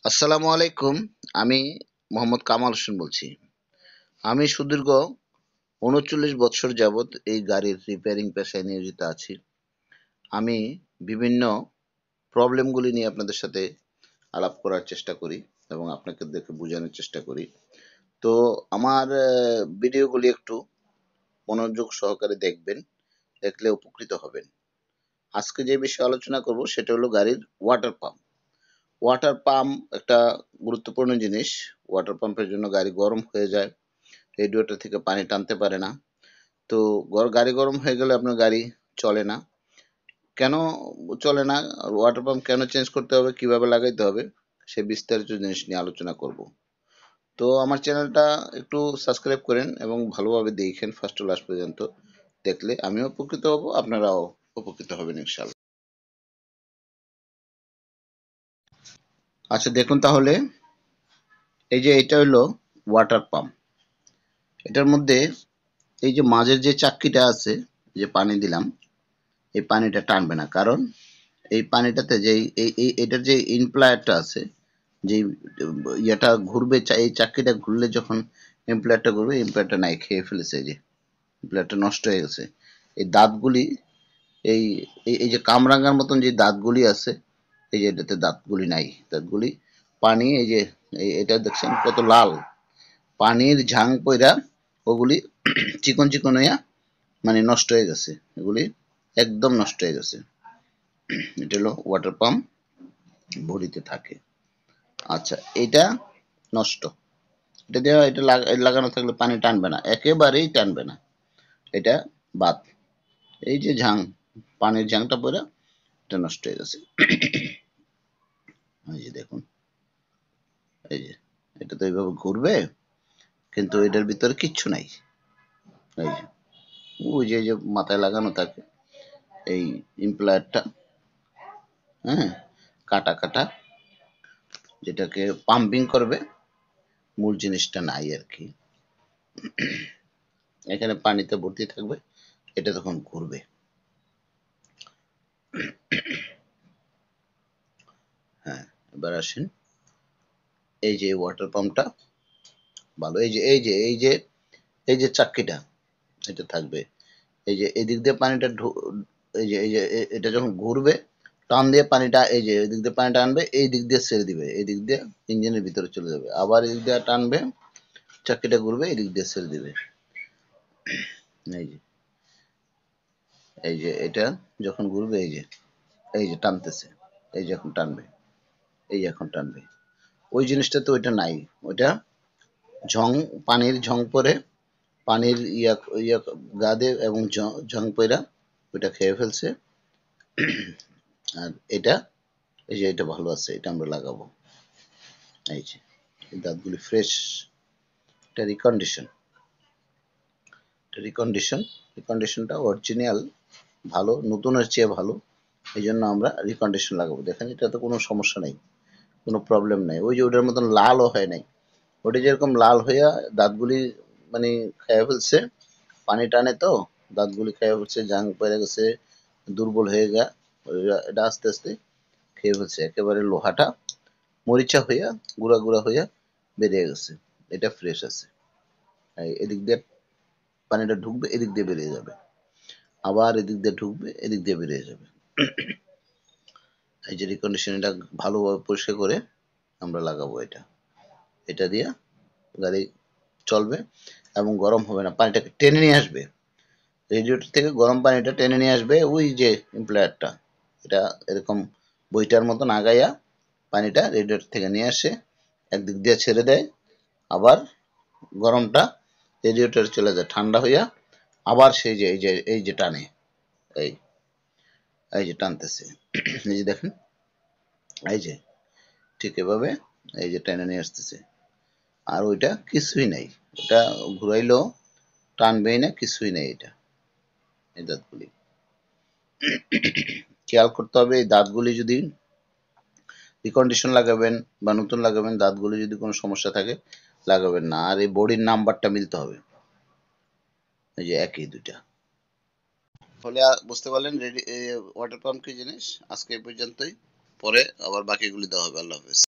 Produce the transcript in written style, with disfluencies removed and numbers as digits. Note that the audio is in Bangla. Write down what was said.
আসসালামু আলাইকুম। আমি মোহাম্মদ কামাল হোসেন বলছি। আমি সুদীর্ঘ ৩৯ বছর যাবৎ এই গাড়ির রিপেয়ারিং পেশায় নিয়োজিত আছি। আমি বিভিন্ন প্রবলেমগুলি নিয়ে আপনাদের সাথে আলাপ করার চেষ্টা করি এবং আপনাকে দেখে বোঝানোর চেষ্টা করি। তো আমার ভিডিওগুলি একটু মনোযোগ সহকারে দেখবেন, দেখলে উপকৃত হবেন। আজকে যে বিষয়ে আলোচনা করব সেটা হলো গাড়ির ওয়াটার পাম্প। ওয়াটার পাম্প একটা গুরুত্বপূর্ণ জিনিস। ওয়াটার পাম্পের জন্য গাড়ি গরম হয়ে যায়, রেডিয়েটর থেকে পানি টানতে পারে না। তো গাড়ি গরম হয়ে গেলে আপনার গাড়ি চলে না। কেন চলে না, ওয়াটার পাম্প কেন চেঞ্জ করতে হবে, কিভাবে লাগাইতে হবে, সে বিস্তারিত জিনিস নিয়ে আলোচনা করব। তো আমার চ্যানেলটা একটু সাবস্ক্রাইব করেন এবং ভালোভাবে দেখেন ফার্স্ট টু লাস্ট পর্যন্ত। দেখলে আমিও উপকৃত হব, আপনারাও উপকৃত হবেন ইনশাল্লাহ। আচ্ছা দেখুন তাহলে, এই যে এটা হলো ওয়াটার পাম্প। এটার মধ্যে এই যে মাঝের যে চাক্কিটা আছে, যে পানি দিলাম, এই পানিটা টানবে না। কারণ এই পানিটাতে যে এটার যে ইমপ্লায়ারটা আছে, যে ইয়েটা ঘুরবে, এই চাক্কিটা ঘুরলে যখন ইমপ্লায়ারটা ঘুরবে, ইমপ্লায়ারটা নাই, খেয়ে ফেলেছে। এই যে ইমপ্লায়ারটা নষ্ট হয়ে গেছে। এই দাঁতগুলি, এই এই যে কামরাঙ্গার মতন যে দাঁতগুলি আছে, এই যে এটাতে দাঁতগুলি নাই। দাঁতগুলি পানি, এই যে এটা দেখছেন কত লাল, পানির ঝাং পইরা ওগুলি চিকন চিকন হইয়া মানে নষ্ট হয়ে গেছে। এগুলি একদম নষ্ট হয়ে গেছে। এটা হলো ওয়াটার পাম্প বডিতে থাকে। আচ্ছা, এটা নষ্ট। এটা দেওয়া, এটা লাগানো থাকলে পানি টানবে না, একেবারেই টানবে না। এটা বাদ। এই যে ঝাং, পানির ঝাংটা পরে এটা নষ্ট হয়ে গেছে। এই যে দেখুন, এই যে এটা তো এইভাবে ঘুরবে, কিন্তু এটার ভিতরে কিচ্ছু নাই। এই যে ওই যে যে মাথায় লাগানো থাকে এই ইমপ্লায়ারটা, হ্যাঁ, কাটা কাটা, যেটাকে পাম্পিং করবে, মূল জিনিসটা নাই আর কি। এখানে পানিতে ভর্তি থাকবে, এটা তখন ঘুরবে। হ্যাঁ, এবার আসেন, এই যে ওয়াটার পাম্পটা ভালো। এই যে এই যে এই যে এই যে চাক্কিটা, এটা থাকবে। এই যে এদিক দিয়ে পানিটা এই যে এটা যখন ঘুরবে, টান দিয়ে পানিটা, এই যে এদিক দিয়ে পানিটা আনবে, এই দিক দিয়ে ছেড়ে দিবে, এই দিক দিয়ে ইঞ্জিনের ভিতরে চলে যাবে। আবার এদিক দিয়ে টানবে, চাক্কিটা ঘুরবে, এদিক দিয়ে ছেড়ে দিবে। এই যে এই যে এটা যখন ঘুরবে, এই যে এই যে টানতেছে, এই যে এখন টানবে, এই যে এখন টানবে। ওই জিনিসটা তো ওইটা নাই। ওইটা ঝং, পানির ঝং পরে, পানির ইয়া ইয়া গা দিয়ে এবং ঝং পইরা ওইটা খেয়ে ফেলছে। আর এটা, এই যে এটা ভালো আছে, এটা আমরা লাগাবো। এই যে এই দাঁতগুলি ফ্রেশ, এটা রিকন্ডিশন, রিকন্ডিশনটা অরিজিনাল ভালো, নতুনের চেয়ে ভালো। এই জন্য আমরা রিকন্ডিশন লাগাবো। দেখেন এটা তো কোনো সমস্যা নেই, কোনো প্রবলেম নাই। ওই যে ওটার মতন লালও হয় নাই। ওটা যেরকম লাল হইয়া দাঁতগুলি মানে খেয়ে ফেলছে, পানি টানে তো, দাঁতগুলি খেয়ে ফেলছে, জাং পড়ে গেছে, দুর্বল হয়ে গা, এটা আস্তে আস্তে খেয়ে ফেলছে। একেবারে লোহাটা মরিচা হইয়া, গুঁড়া গুঁড়া হইয়া বেরিয়ে গেছে। এটা ফ্রেশ আছে। এদিক দিয়ে পানিটা ঢুকবে, এদিক দিয়ে বেরিয়ে যাবে, আবার এদিক দিয়ে ঢুকবে, এদিক দিয়ে বেরিয়ে যাবে। এই যে রিকন্ডিশন, এটা ভালোভাবে পরিষ্কার করে আমরা লাগাবো। এটা এটা দিয়ে গাড়ি চলবে এবং গরম হবে না, পানিটাকে টেনে নিয়ে আসবে। রেডিয়েটর থেকে গরম পানিটা টেনে নিয়ে আসবে ওই যে এমপ্লয়ারটা, এটা এরকম বইটার মতন আগাইয়া পানিটা রেডিয়েটর থেকে নিয়ে আসে, একদিক দিয়ে ছেড়ে দেয়, আবার গরমটা রেডিয়েটরে চলে যায়, ঠান্ডা হইয়া আবার সেই যে এই যে টানে, এই এই যে টানতেছে, এই যে দেখেন, এই যে ঠিক এভাবে এই যে টেনে নিয়ে আসতেছে। আর ওইটা কিছুই নাই, ওটা ঘুরাইলেও টানবেই না, কিছুই নেই। এটা এই দাঁতগুলি খেয়াল করতে হবে। এই দাঁতগুলি যদি রিকন্ডিশন লাগাবেন বা নতুন লাগাবেন, দাঁতগুলি যদি কোনো সমস্যা থাকে লাগাবেন না। আর এই বডির নাম্বারটা মিলতে হবে, এই যে একই দুইটা হলে বুঝতে পারলেন রেডি ওয়াটার পাম্প কি জিনিস। আজকে এই পর্যন্তই, পরে আবার বাকিগুলি দেওয়া হবে। আল্লাহ হাফেজ।